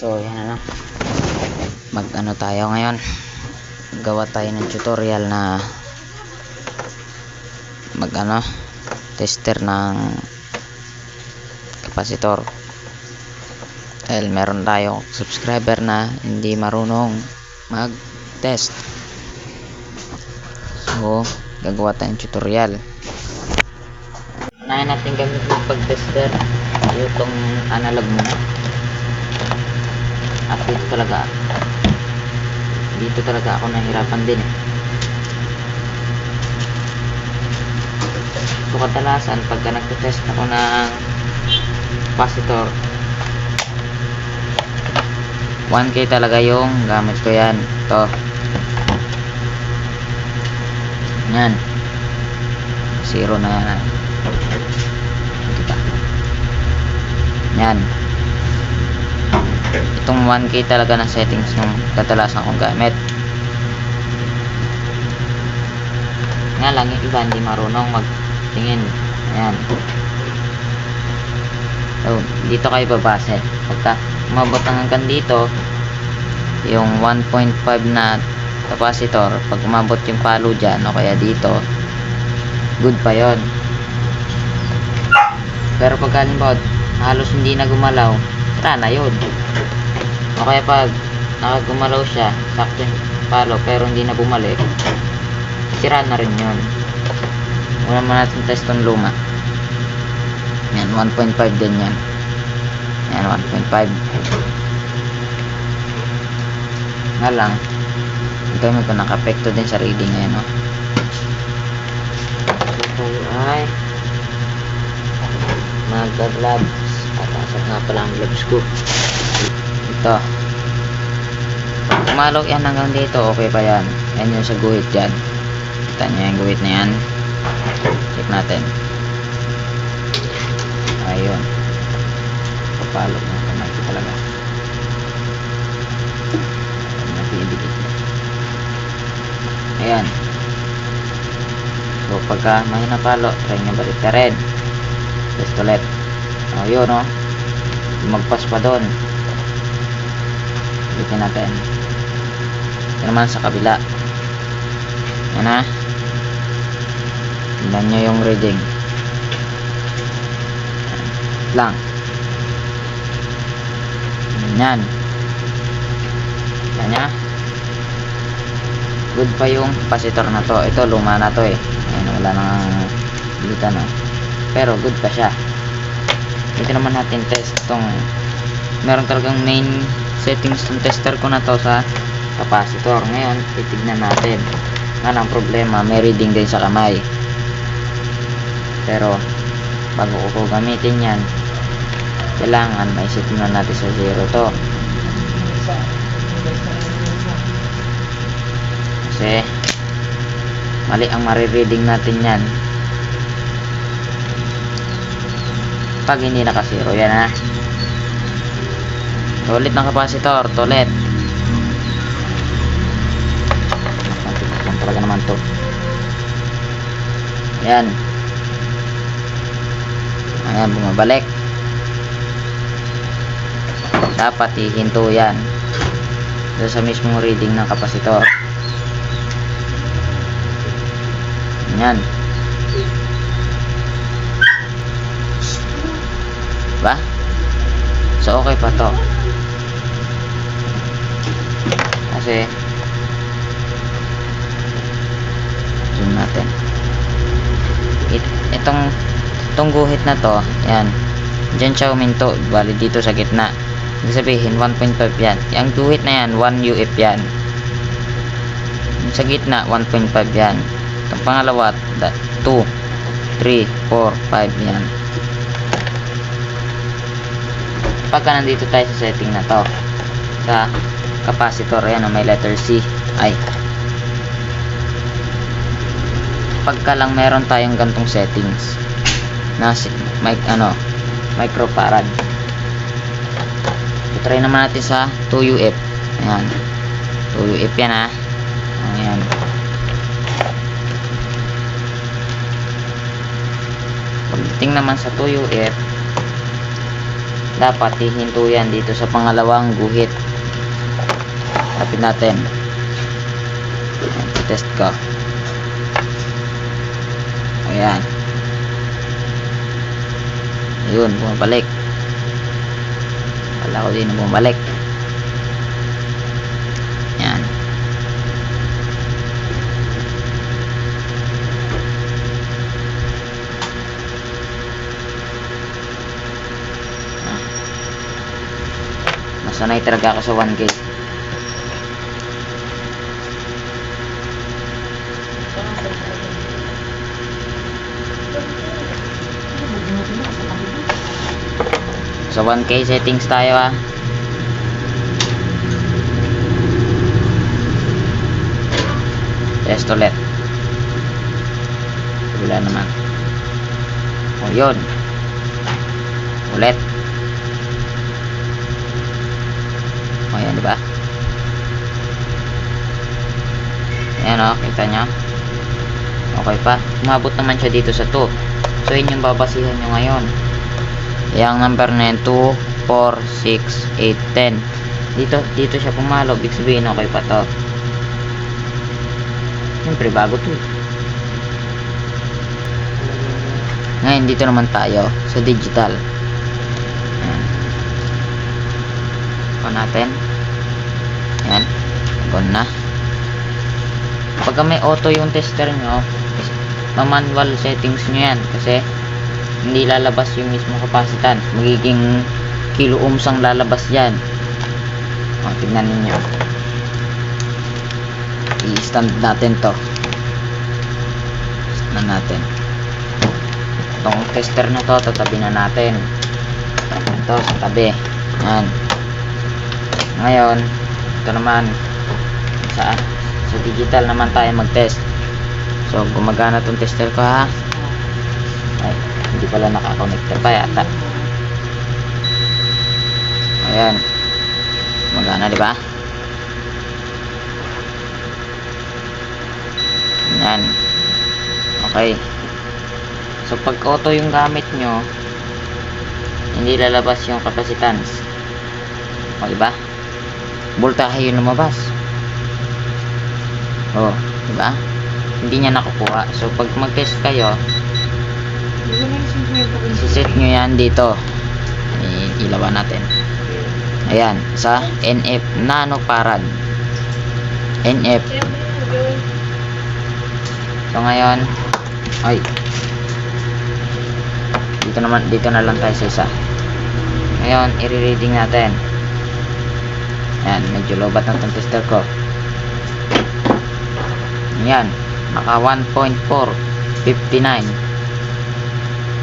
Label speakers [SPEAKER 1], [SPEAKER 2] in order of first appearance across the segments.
[SPEAKER 1] So yan, mag tayo ngayon, gawa tayo ng tutorial na mag tester ng kapasitor. Dahil meron tayong subscriber na hindi marunong mag test, so gagawa tayong tutorial. Unahin natin gamit ng pag-tester itong analog muna. At dito talaga ako nahirapan din So kadalasan pagka nagte-test ako ng capacitor, 1K talaga yung gamit ko. Yan, ito yan, 0 na yan. Yan, itong 1K talaga na settings ng kadalasan kong gamit. Nga lang yung iba hindi marunong magtingin. Ayan, so dito kayo babase. Pagka umabot hanggang dito yung 1.5 na capacitor, pag umabot yung palo dyan o kaya dito, good pa yon. Pero pag halimbawa halos hindi na gumalaw, tara na yun. O kaya pag nakagumalaw siya, sakto yung palo pero hindi na bumalik, sira na rin yun. Una mo natin test ng luma. Yan, 1.5 din yan. Yan, 1.5. Nga lang, ang gamit ko nakapekto din sa reading ngayon, no? So ay mag-gloves. Patasok nga pala ang gloves ko. Ito, kumalaw yan hanggang dito, okay pa yan. Yan yung sa guhit dyan. Kita nyo yung guhit na yan. Check natin. Ayun, papalok na kamay ko talaga. Napidikit na. Ayan. So pagka mahina palo, try nyo balik ka rin. Test ulit. O yun, no? Magpas pa doon. Ulitin natin. Ito naman sa kabila. Yan, ha? Tingnan nyo yung reading lang. Yan. Kanya good pa yung capacitor na to. Ito luma na to Ayan, wala nang bilitan, no? Pero good pa siya. Ito naman natin test itong, meron talagang main settings ng tester ko na to sa capacitor. Ngayon titignan natin. Ano ang problema, may reading din sa kamay. Pero bago ko gamitin yan, kailangan maiset muna natin sa 0 to. Kasi mali ang marireading natin yan pag hindi naka-0. Yan, ha? Tulit ng capacitor, tulit. Nakapagpapang talaga naman to. Yan. Ayan, bumabalik. Dapat ihinto yan doon sa mismong reading ng kapasitor. Yan. Diba? So okay pa to. Kasi zoom natin. Itong guhit na to, yan, dyan siya uminto, bali dito sa gitna. Ibig sabihin 1.5 yan. Yung guhit na yan 1 UF yan. Sa gitna 1.5 yan. Itong pangalawa 2, 3, 4, 5 yan. Pagka nandito tayo sa setting na to, sa capacitor, yan, may letter C. Ay, pagka lang meron tayong gantong settings na microfarad, try naman natin sa 2UF. Ayan, 2UF yan, ha. Ayan, pagdating naman sa 2UF, dapat hihinto yan dito sa pangalawang guhit. Lapit natin. Test ko. Ayan. Ayun, bumabalik. Wala ko din na bumabalik. Ayan. Nasanay talaga ako sa 1K. So 1K settings tayo ah. Test ulit. Wala naman. O yun. Ulit. O yan diba? Ayan o, kita nyo. Okay pa. Umabot naman siya dito sa 2. So yun yung babasihan nyo ngayon. Yang number na yun 2, 4, 6, 8, 10. Dito siya pumalo. Ibig sabihin okay pa to. Siyempre bago to. Ngayon dito naman tayo sa digital. Ayan. On natin. Ayan. On na. Pagka may auto yung tester nyo, ma-manual settings nyo yan. Kasi hindi lalabas yung mismo capacitance. Magiging kilo ohms ang lalabas yan. O, tignan ninyo. I-stand natin to. Stand natin. Itong tester na to, tatabi na natin. Ito, sa tabi. Yan. Ngayon, ito naman. Sa digital naman tayo mag-test. So, gumagana tong tester ko ha. Ay, hindi pala naka-connector pa yata. Ayan. Gumagana, di ba? Ayan. Okay. So, pag auto yung gamit nyo, hindi lalabas yung capacitance. O, diba? Voltahe yung lumabas. O, diba? Hindi niya nakukuha. So, pag mag-test kayo, siset nyo yan dito. Ilawan natin. Ayan. Sa NF, nanofarad. NF. So, ngayon, ay, dito na lang tayo sa isa. Ngayon, i-reading natin. Ayan, medyo lobat na itong tester ko. Ayan, naka 1.459.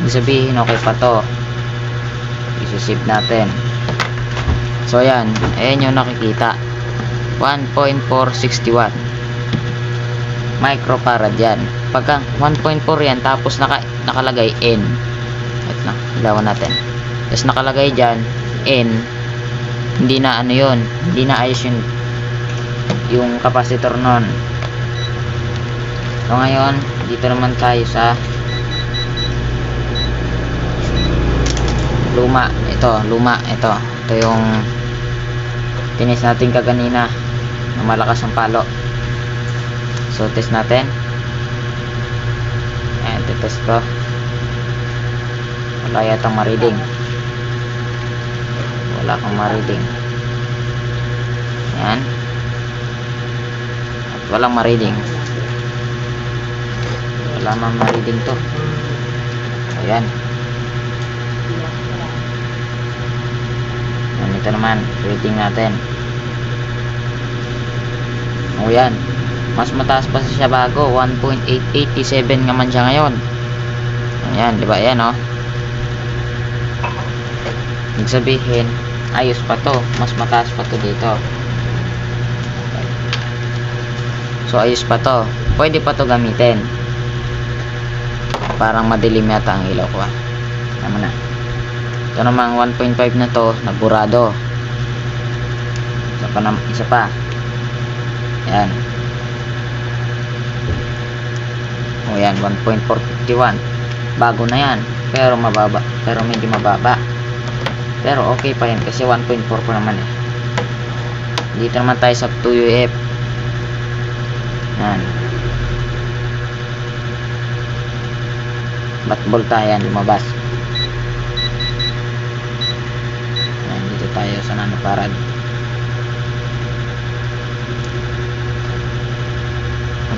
[SPEAKER 1] Ibig sabihin, okay pa to. Isisave natin. So, ayan, ayan yung nakikita. 1.461 microfarad yan. Pagka 1.4 yan, tapos nakalagay N. Wait lang, ilawan natin. Tapos nakalagay dyan N, hindi na ano yun, hindi na ayos yung capacitor nun. So ngayon dito naman tayo sa luma. Ito yung tinis natin kaganina na malakas ang palo. So test natin. Ayan, test ko. Wala yatang ma-reading. Wala kang ma-reading. Ayan. At walang ma-reading. Wala mang ma-reading to. Ayan. Ayan, ito naman. Reading natin. O yan. Mas mataas pa siya bago. 1.887 naman siya ngayon. Ayan, diba? Ayan, o. Ibig sabihin, ayos pa to. Mas mataas pa to dito. So, ayos pa to. Pwede pa to gamitin. Parang madilim yata ang ilaw ko. Tama na. Ito namang 1.5 na to, naburado. Isa pa. Ayan. O yan, 1.451. Bago na yan. Pero mababa. Pero medyo mababa. Pero okay pa yan kasi 1.4 po naman eh. Dito naman tayo sa 2UF. Yan. Ba't volta yan lumabas? Yan, dito tayo sa nanofarad.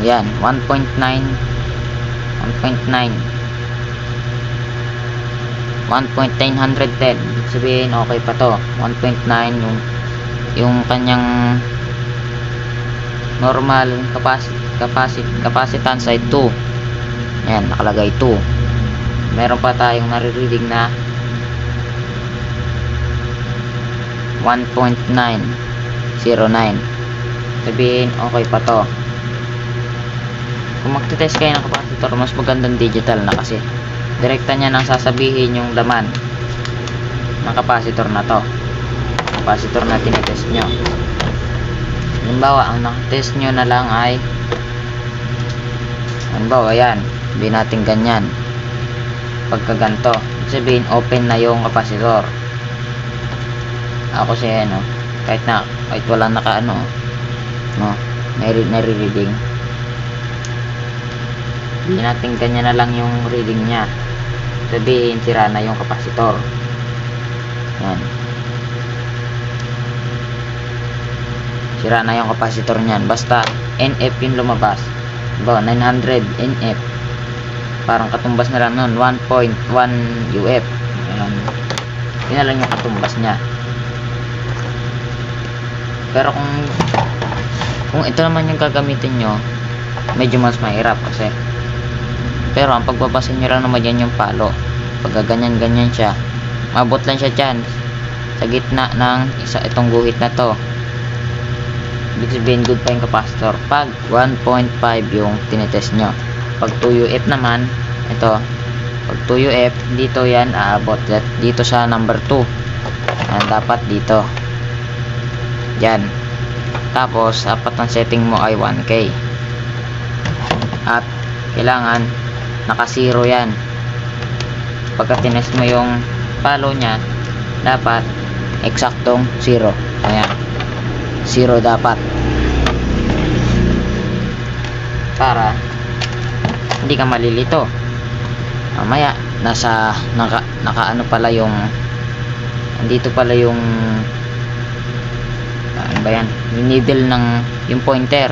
[SPEAKER 1] Yan, 1.9 1.910. Sabihin okay pa to. 1.9 yung kanyang normal capacitance ay 2. Yan, nakalagay 2. Meron pa tayong nare-reading na 1.909. Sabihin okay pa to. Kung magte-test kayo ng capacitor, mas magandang digital na kasi direkta niya nang sasabihin yung laman ng capacitor na to. Capacitor na tinetest nyo. Halimbawa, ang nakatest nyo na lang ay halimbawa, yan. Sabihin natin ganyan. Pagka ganito, sabihin open na yung capacitor. Ako siya, no? Kahit wala naka-ano, no? Nare-reading. Sabihin natin ganyan na lang yung reading niya. Sabihin, sira na yung capacitor. Yan. Sira na yung capacitor niyan. Basta NF yung lumabas. Diba? 900 NF. Parang katumbas na lang nun. 1.1 UF. Ayan. Yun na lang yung katumbas niya. Pero kung ito naman yung gagamitin nyo, medyo mas mahirap kasi. Pero ang pagbabasa nyo lang naman yan yung palo. Pag ganyan-ganyan siya, mabot lang siya dyan sa gitna ng itong guhit na to. Ibig sabihin good pa yung capacitor pag 1.5 yung tinetest nyo. Pag 2UF naman, ito, pag 2UF, dito yan aabot. Dito sa number 2. Dapat dito. Yan. Tapos, apat ng setting mo ay 1K. At kailangan naka 0 yan. Pagka tinest mo yung palo nya, dapat eksaktong 0. Ayan, 0 dapat, para hindi ka malilito. Mamaya naka ano pala yung andito pala yung ano ba yan, yung needle ng yung pointer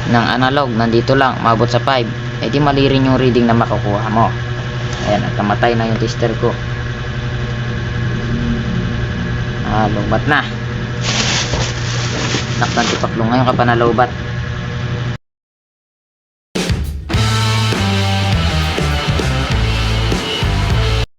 [SPEAKER 1] ng analog nandito lang, mabot sa 5. Eh di mali rin yung reading na makukuha mo. Ayan, at namatay na yung tester ko. Lubat na. Naktan tipaklong ngayon ka pa na lobat.